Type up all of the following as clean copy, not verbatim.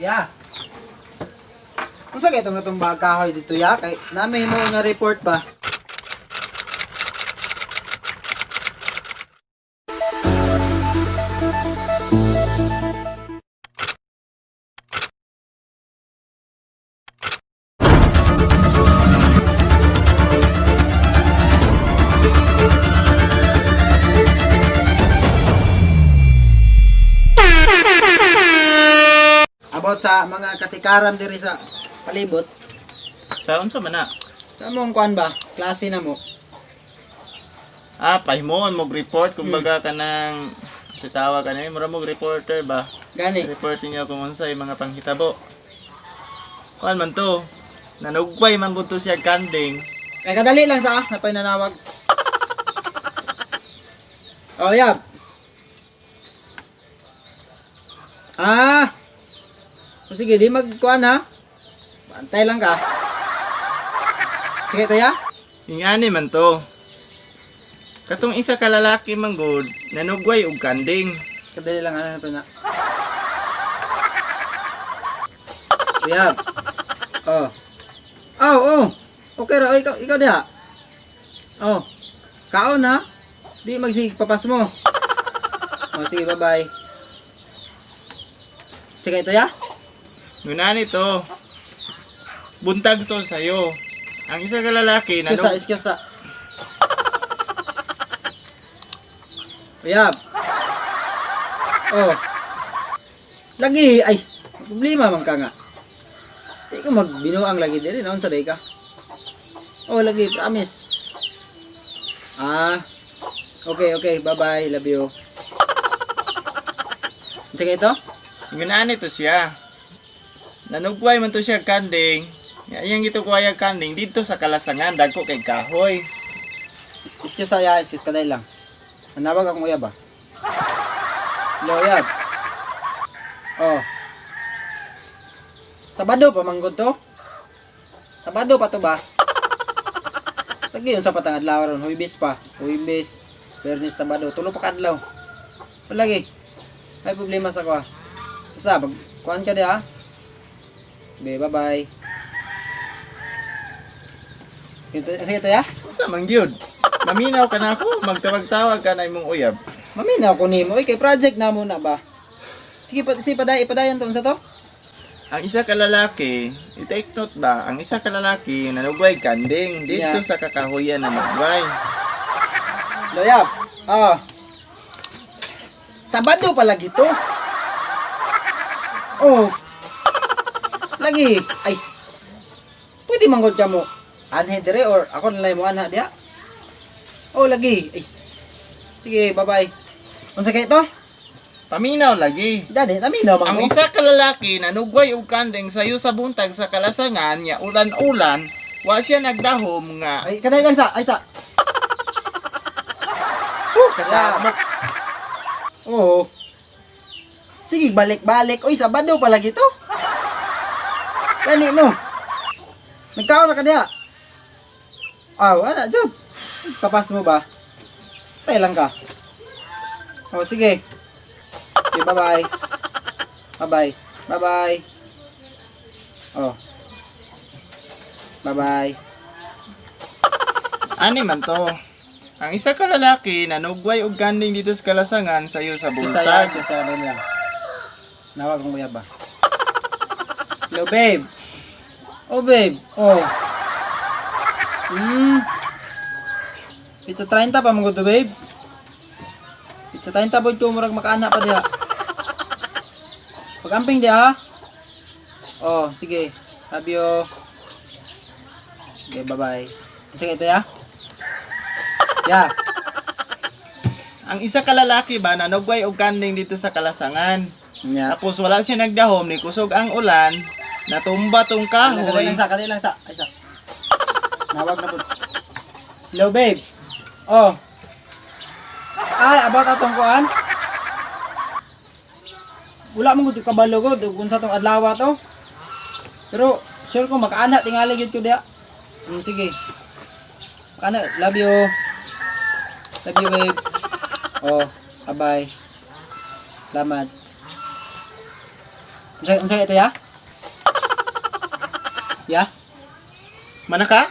Ya. Unsa kay itong kahoy dito ya? Kay nami mo nga report ba? About sa mga katikaran diri sa palibot. Sa unsa man na? Sa mong kuan ba? Klase na mo. Pahimuon mo report kumbaga kanang si tawag kanay mura mo reporter ba? Gani. Report niyo kung unsay mga panghitabo. Kuan man to. Nanugway man gud to siya kanding. Kay kadali lang sa napay nanawag. Oh, yap. O sige, di magkuan ha. Bantay lang ka. Sige to ya. Ingani man to. Katong isa ka lalaki man gud nanugway og kanding. Kadali lang ano to na. Yap. Oh. Oh. Okay ra, ikaw diha. Oh. Kaon ha. Di magsig papas mo. Oh, sige, bye-bye. Sige ito ya. Ngunani to. Buntag to sayo. Ang isa ka lalaki Excuse. Yap. Oh. Lagi ay problema man ka nga. Di ko magbinuang lagi diri naon sa day ka. Oh, lagi promise. Okay, bye-bye, love you. Sige ito? Ngunani to siya. Nanugway man to siya kanding. Yang ito kuya kanding dito sa kalasangan dagko kay kahoy. Excuse kaday lang. Manawag akong uyab ba? Hello, uyab. Oh. Sabado pa manggod to? Sabado pa to ba? Lagi yun sa patang adlaw ron, Huwebes pa. Huwebes, Biyernes, Sabado, tulo pa kadlaw. Lagi. May problema sa ko. Basta, kuhan ka di ha. Okay, bye-bye. Sige ito ya? Sa mangyud. Maminaw ka na ako, magtawag-tawag ka na imong uyab. Maminaw ko nimo. Kay project na muna ba? Sige, ipadayon to sa to. Ang isa ka lalaki, i-take note ba? Ang isa ka lalaki nanugway kanding dito sa kakahuyan na nugway. Loyap. Sabado pala gito. Oh. Lagi. Ay. Pwede manggod ka mo. Anhe dire or ako nalay mo anha dia. Oh, lagi. Ay. Sige, bye-bye. Unsa kay ito? Paminaw lagi. Dani, taminaw man Ang ko. isa ka lalaki nanugway og kanding sayo sa buntag sa kalasangan nya ulan-ulan, wa siya nagdahom nga. Ay, kanay lang sa. Ay, sa. Kasama. Oo. Sige, balik-balik. Uy, Sabado pala gito. Gani, no? Nagkaon na ka diya. Wala, job. Papas mo ba? Tayo lang ka. Oh, sige. Okay, bye-bye. Bye-bye. Bye-bye. Oh. Bye-bye. Ani man to. Ang isa ka lalaki nanugway og kanding dito sa kalasangan sayo sa buntag. Sa lang. Nawag mo ba? Hello, babe. Oh, babe. Oh. Pizza 30 pa mo to, babe. Pizza 30 boy ko murag makaana pa diha. Pag-amping diha ha. Oh, sige. Love you. Okay, bye-bye. Sige ito ya. Ya. Ang isa ka lalaki ba nanugway og kanding dito sa kalasangan. Ya. Tapos wala siya nagdahom ni kusog ang ulan, natumba tong kahoy. Kadali lang sa. Ay sa. Nawag na po. Hello, babe. Oh. Ay, about atong kuan. Wala mo gud kabalo gud kung sa tong adlaw to. Pero sure ko makaana tingali gid ko dia. Sige. Makaana, love you. Love you, babe. Oh, bye-bye. Salamat. Unsa ito ya? Ya? Mana ka?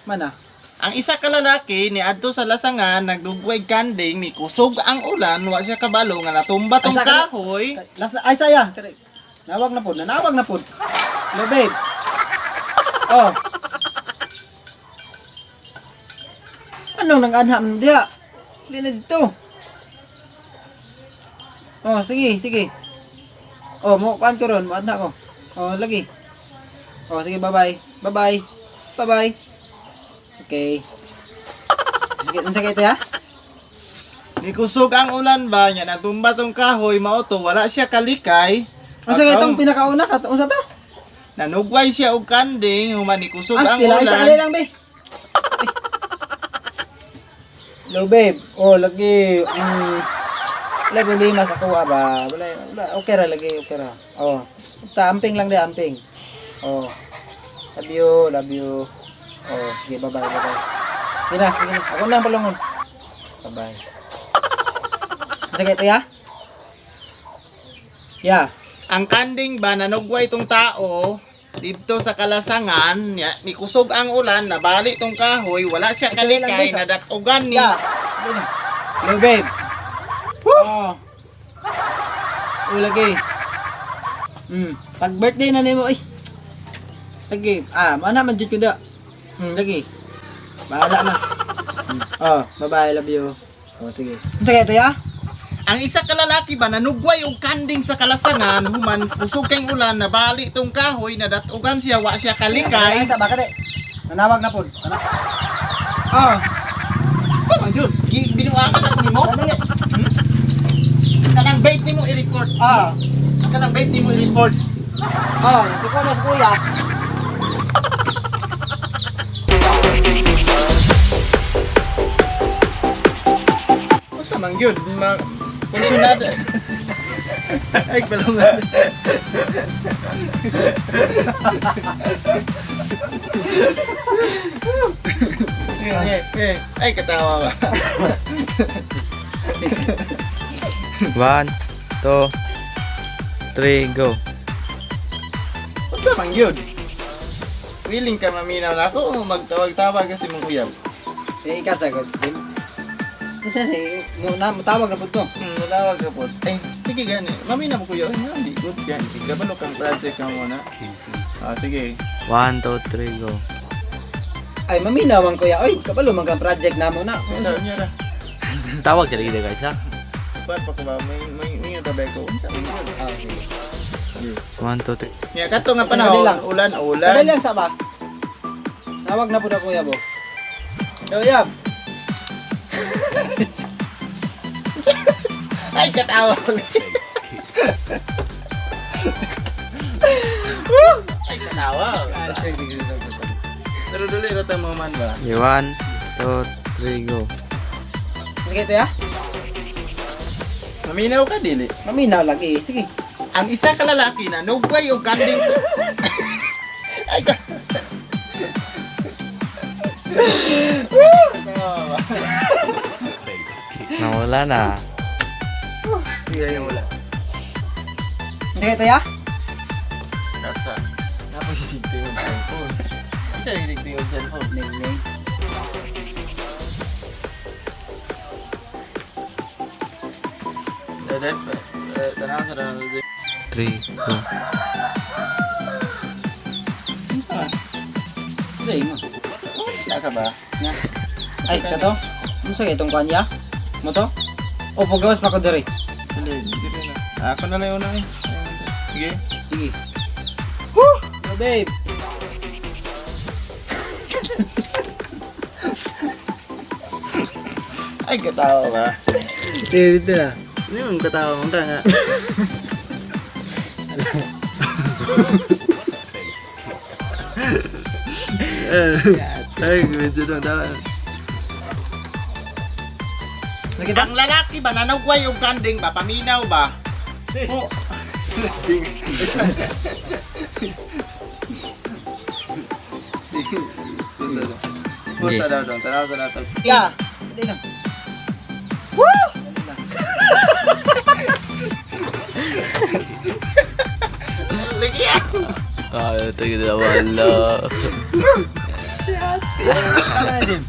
Mana? Ang isa ka lalaki ni adto sa lasangan nagdugway kanding ni kusog ang ulan wa siya kabalo nga natumba tong Asa ka- kahoy. Ay saya. Nawag na pod. Nanawag na pod. Hello babe. Oh. Anong nang-anha mo diha? Dili na dito. Oh, sige. Oh, mo kuan ko ron, maadna ko. Oh, lagi. Oh, sige, bye-bye. Bye-bye. Okay. Sige, unsa kay ito ya? Ni kusog ang ulan ba nya natumba tong kahoy mao to wala siya kalikay. Unsa kay itong pinakauna ka? Unsa to? Nanugway siya og kanding human ni kusog ang Stila, isa kali ulan. lang, be. Hello, babe. Oh, lagi. Wala problema sa kuha ba? Wala. Okay ra lagi, okay ra. Oh. Basta amping lang di, amping. Oh. Love you. Oh, sige, bye-bye. Sige na. Ako na ang palungon. Bye-bye. Sige, ito ya? Ya. Ang kanding ba nanugway tong tao dito sa kalasangan ni kusog ang ulan nabali tong kahoy wala siya Ito lang, kalikay guys, nadatugan ni Ya. Ito na. Hello, babe. Oh. Oh, lagi. Pag birthday na nimo, ay. Lagi. Mana man jud ko da. Lagi. Bahala na. Oh, bye-bye, love you. Oh, sige. Unsa kay ito ya? Ang isa ka lalaki ba nanugway og kanding sa kalasangan human kusog kay ulan nabali tong kahoy nadatugan siya wa siya kalikay. Ay, sa bakit eh. Nanawag na pod. Ana. Oh, Sa man jud binuangan ako nimo. dali. Kanang vape nimo i-report. Kanang vape nimo i-report. Oh, si kuya. Usa man gyud Pensunada. Ay, balungan. Ay, katawa ba? 1, 2, 3, go. Unsa man gyud? Willing ka maminaw na ako o magtawag-tawag kasi mong uyab? Eh, ikaw sa god. Unsa say mo tawag na pod to. Matawag ka po. Ay, sige gani. Maminaw mo kuya. Ay, hindi good gani. Sige, kabalo kang project ka muna. Sige. 1, 2, 3, go. Ay, maminaw man kuya. Oy, kabalo man kang project namo na. Unsa niya ra? Tawag ka lagi guys ha. Kuan pa ko ba? May tabay ko. Unsa man yun? Sige. 1, 2, 3. Nya kato nga Dali panahon, lang. ulan. Dali lang sa ba. Tawag na pod ako kuya bo. Yo, yab. Ay, katawa. Ay, katawa. Pero dali ra ta mo man ba? 1, 2, 3, go. Sige ito ya. Maminaw ka dili. Maminaw lagi. Sige. Ang isa ka lalaki na nugway og kanding sa Ay, Nawala na. Sige, wala. Sige ito ya. Katsa. Napaisig yung cellphone. Isa nagisig yung cellphone. Ning. Dada, tanaw sa tanaw. 3, go. Sige mo. Naka ba? Nya. Ay, kato. Unsa kay itong kanya? Mo to? O pagawas pa ko diri. Dali, dili na. Ako na lang yun eh. Sige. Sige. Woo! Yo, babe. Ay, katawa ba? Dito na. Hindi mo katawa mo ka nga. Ay, medyo na tawa. Nakita? Ang lalaki ba nanugway yung kanding ba? Paminaw ba? Oo. Pusa daw dong, tanaw sa nato. Ya. Dito lang. Woo! Dali lang. Ah, ito yung wala. Ano, Jim?